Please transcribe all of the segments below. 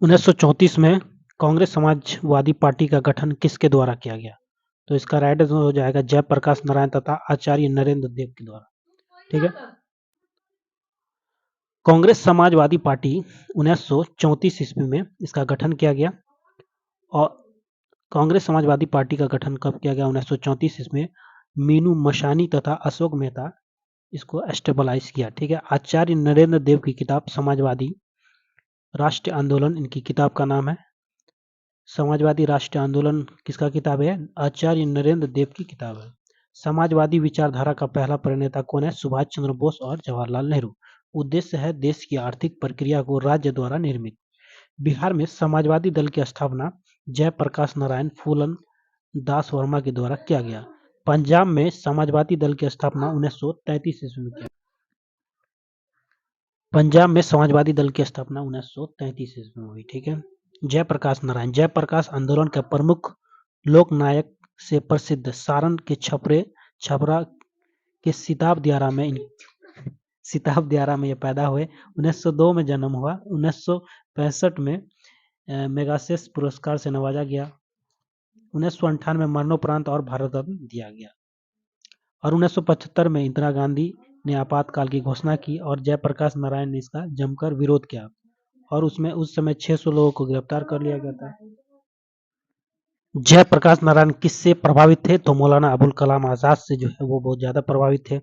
1934 में कांग्रेस समाजवादी पार्टी का गठन किसके द्वारा किया गया? तो इसका राइट आंसर हो जाएगा जयप्रकाश नारायण तथा आचार्य नरेंद्र देव के द्वारा। ठीक है। कांग्रेस समाजवादी पार्टी 1934 ईस्वी में इसका गठन किया गया और कांग्रेस समाजवादी पार्टी का गठन कब किया गया? 1934 ईस्वी में मीनू मशानी तथा अशोक मेहता इसको एस्टेबलाइज किया। ठीक है। आचार्य नरेंद्र देव की किताब समाजवादी राष्ट्रीय आंदोलन इनकी किताब का नाम है। समाजवादी राष्ट्रीय आंदोलन किसका किताब है? आचार्य नरेंद्र देव की किताब है। समाजवादी विचारधारा का पहला प्रणेता कौन है? सुभाष चंद्र बोस और जवाहरलाल नेहरू। उद्देश्य है देश की आर्थिक प्रक्रिया को राज्य द्वारा निर्मित। बिहार में समाजवादी दल की स्थापना जयप्रकाश नारायण फूलन दास वर्मा के द्वारा किया गया। पंजाब में समाजवादी दल की स्थापना 1933 ईस्वी में किया। पंजाब में समाजवादी दल की स्थापना 1933 ईस्वी में हुई। ठीक है। जयप्रकाश नारायण जयप्रकाश आंदोलन के प्रमुख लोक नायक से प्रसिद्ध सारण के छपरा के सिताब दियारा में ये पैदा हुए। 1902 में जन्म हुआ। 1965 में मैगसेसे पुरस्कार से नवाजा गया। 1998 में मरणोपरांत और भारत रत्न दिया गया और 1975 में इंदिरा गांधी ने आपातकाल की घोषणा की और जयप्रकाश नारायण ने इसका जमकर विरोध किया और उसमें उस समय 600 लोगों को गिरफ्तार कर लिया गया था। जयप्रकाश नारायण किससे प्रभावित थे? तो मौलाना अबुल कलाम आजाद से जो है वो बहुत ज्यादा प्रभावित थे।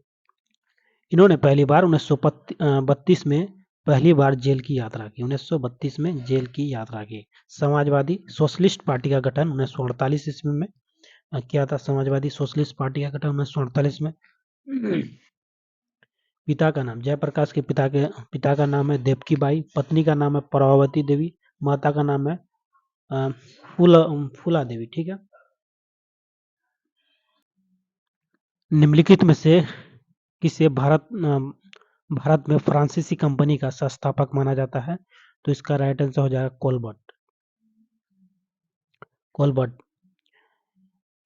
इन्होंने पहली बार 1932 में पहली बार जेल की यात्रा की। 1932 में जेल की यात्रा की। समाजवादी सोशलिस्ट पार्टी का गठन 1948 ईस्वी में किया था। समाजवादी सोशलिस्ट पार्टी का गठन 1948 में। पिता का नाम जयप्रकाश के पिता का नाम है देवकी बाई, पत्नी का नाम है प्रभावती देवी, माता का नाम है फूला देवी। ठीक है। निम्नलिखित में से किसे भारत में फ्रांसीसी कंपनी का संस्थापक माना जाता है? तो इसका राइट आंसर हो जाएगा कोलबर्ट।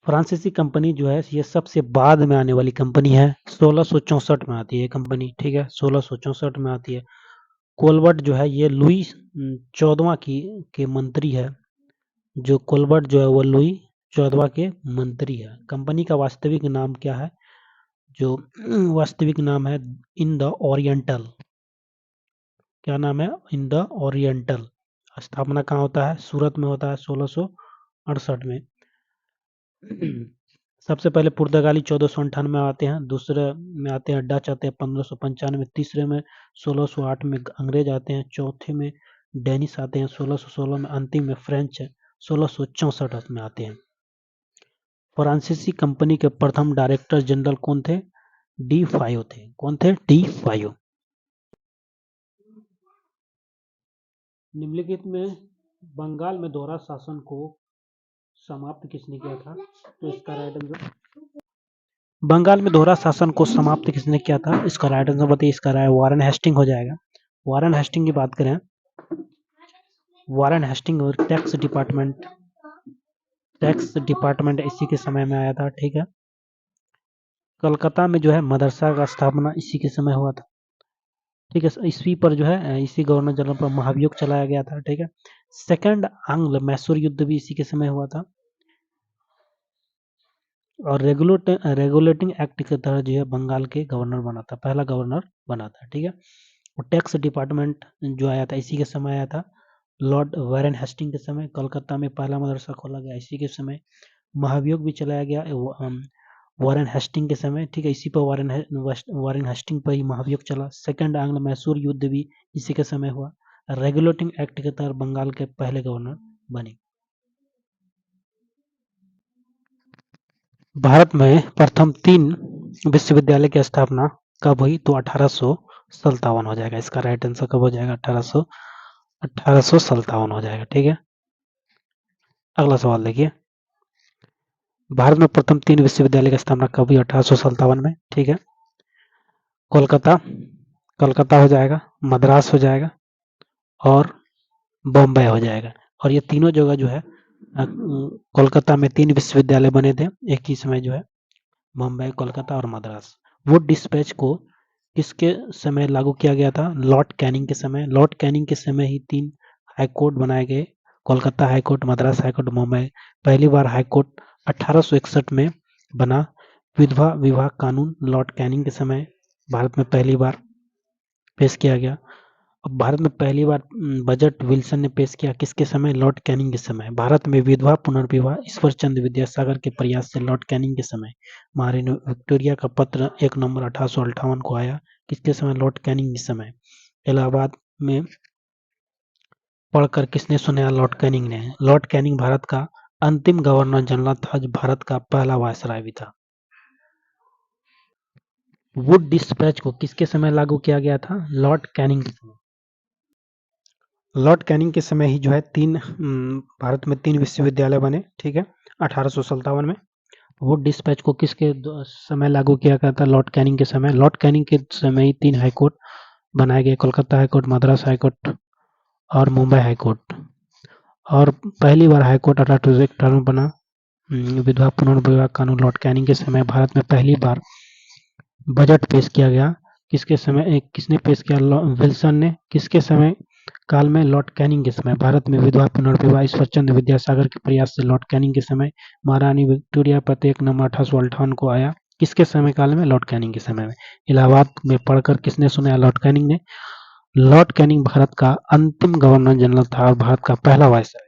फ्रांसीसी कंपनी जो है ये सबसे बाद में आने वाली कंपनी है। 1664 में आती है कंपनी। ठीक है। 1664 में आती है। कोलबर्ट जो है ये लुई 14वां के मंत्री है। जो कोलबर्ट जो है वो लुई 14वां के मंत्री है। कंपनी का वास्तविक नाम क्या है? जो वास्तविक नाम है इन द ओरिएंटल। क्या नाम है? In the oriental. स्थापना कहाँ होता है? सूरत में होता है 1668 में। सबसे पहले पुर्तगाली 1498 में आते हैं। दूसरे में आते हैं डच आते हैं 1595 में। तीसरे में 1608 में अंग्रेज आते हैं। चौथे में डेनिश आते हैं 1616 में। अंतिम में फ्रेंच 1664 में आते हैं। फ्रांसीसी कंपनी के प्रथम डायरेक्टर जनरल कौन थे? डी फायो थे। कौन थे? डी फायो। निम्नलिखित में बंगाल में दोहरा शासन को समाप्त किसने किया था? तो इसका राइट आंसर बंगाल में दोहरा शासन को समाप्त किसने किया था? इसका राइट आंसर बताइए। इसका राय वारेन हेस्टिंग हो जाएगा। वारेन हेस्टिंग की बात करें, वारेन हेस्टिंग और टैक्स डिपार्टमेंट इसी के समय में आया था। ठीक है। कलकत्ता में जो है मदरसा का स्थापना इसी के समय हुआ था। ठीक है। इसी पर जो है इसी गवर्नर जनरल पर महाभियोग चलाया गया था। ठीक है। सेकंड आंग्ल मैसूर युद्ध भी इसी के समय हुआ था और रेगुलेटिंग एक्ट के तहत जो है बंगाल के गवर्नर बना था, पहला गवर्नर बना था। ठीक है। और टैक्स डिपार्टमेंट जो आया था इसी के समय आया था। लॉर्ड वारेन हेस्टिंग के समय कलकत्ता में पहला मदरसा खोला गया इसी के समय। महाभियोग भी चलाया गया वारेन हेस्टिंग के समय। ठीक है। इसी पर वारेन हेस्टिंग पर ही महाभियोग चला। सेकंड आंग्ल मैसूर युद्ध भी इसी के समय हुआ। रेगुलेटिंग एक्ट के तहत बंगाल के पहले गवर्नर बने। भारत में प्रथम 3 विश्वविद्यालय की स्थापना कब हुई? तो 1857 हो जाएगा। इसका राइट आंसर कब हो जाएगा? 1857 हो जाएगा। ठीक है। अगला सवाल देखिए। भारत में प्रथम 3 विश्वविद्यालय की स्थापना कब हुई? 1857 में। ठीक है। कोलकाता हो जाएगा, मद्रास हो जाएगा और बॉम्बे हो जाएगा। और ये तीनों जगह जो है कोलकाता में 3 विश्वविद्यालय बने थे एक ही समय जो है, बॉम्बे, कोलकाता और मद्रास। वुड डिस्पैच को किसके समय लागू किया गया था? लॉर्ड कैनिंग के समय। लॉर्ड कैनिंग के समय ही 3 हाईकोर्ट बनाए गए, कोलकाता हाईकोर्ट, मद्रास हाईकोर्ट, मुंबई। पहली बार हाईकोर्ट 1861 में बना। विधवा विवाह कानून लॉर्ड कैनिंग के समय भारत में पहली बार पेश किया गया। अब भारत में पहली बार बजट विल्सन ने पेश किया, किसके समय? लॉर्ड कैनिंग के समय। भारत में विधवा पुनर्विवाह ईश्वर चंद्र विद्यासागर के प्रयास से लॉर्ड कैनिंग के समय। महारानी विक्टोरिया का पत्र 1 नवंबर 1858 को आया, किसके समय? लॉर्ड कैनिंग के समय। इलाहाबाद में पढ़कर किसने सुनाया? लॉर्ड कैनिंग ने। लॉर्ड कैनिंग भारत का अंतिम गवर्नर जनरल था, जो भारत का पहला वायसराय भी था। वुड डिस्पैच को किसके समय लागू किया गया था? लॉर्ड कैनिंग के समय। लॉर्ड कैनिंग के समय ही जो है भारत में 3 विश्वविद्यालय बने, ठीक है, 1857 में। वुड डिस्पैच को किसके समय लागू किया गया था? लॉर्ड कैनिंग के समय। लॉर्ड कैनिंग के समय ही 3 हाईकोर्ट बनाए गए, कोलकाता हाईकोर्ट, मद्रास हाईकोर्ट और मुंबई हाईकोर्ट। और पहली बार हाईकोर्ट 1858 में बना। विधवा पुनर्विवाह कानून लॉर्ड कैनिंग के समय। भारत में पहली बार बजट पेश किया गया, किसके समय? किसने पेश किया? विल्सन ने। किसके समय काल में? लॉर्ड कैनिंग के समय। भारत में विधवा पुनर्विवाह ईश्वर चंद्र विद्यासागर के प्रयास से लॉर्ड कैनिंग के समय। महारानी विक्टोरिया पत्र 1 नवंबर 1858 को आया, किसके समय काल में? लॉर्ड कैनिंग के समय में। इलाहाबाद में पढ़कर किसने सुनाया? लॉर्ड कैनिंग ने। लॉर्ड कैनिंग भारत का अंतिम गवर्नर जनरल था और भारत का पहला वायसराय।